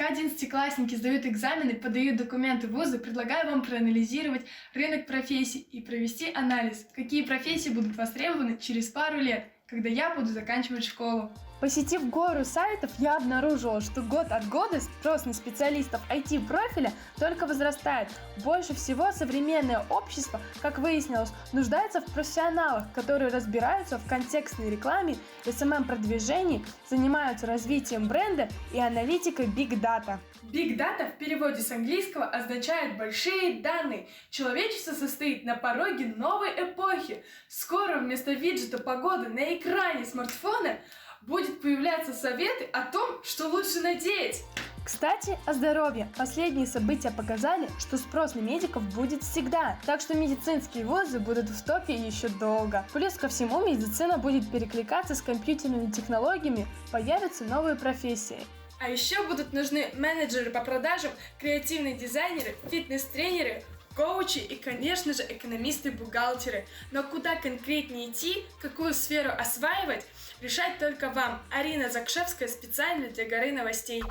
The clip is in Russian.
Пока одиннадцатиклассники сдают экзамены, подают документы в вузы, предлагаю вам проанализировать рынок профессий и провести анализ, какие профессии будут востребованы через пару лет, когда я буду заканчивать школу. Посетив гору сайтов, я обнаружила, что год от года спрос на специалистов IT-профиля только возрастает. Больше всего современное общество, как выяснилось, нуждается в профессионалах, которые разбираются в контекстной рекламе, SMM-продвижении, занимаются развитием бренда и аналитикой Big Data. Big Data в переводе с английского означает «большие данные». Человечество состоит на пороге новой эпохи. Скоро вместо виджета погоды на экране смартфона будет появляться советы о том, что лучше надеть. Кстати, о здоровье. Последние события показали, что спрос на медиков будет всегда, так что медицинские вузы будут в топе еще долго. Плюс ко всему, медицина будет перекликаться с компьютерными технологиями, появятся новые профессии. А еще будут нужны менеджеры по продажам, креативные дизайнеры, фитнес-тренеры, коучи и, конечно же, экономисты-бухгалтеры. Но куда конкретнее идти, какую сферу осваивать, решать только вам. Арина Закшевская специально для Горы новостей.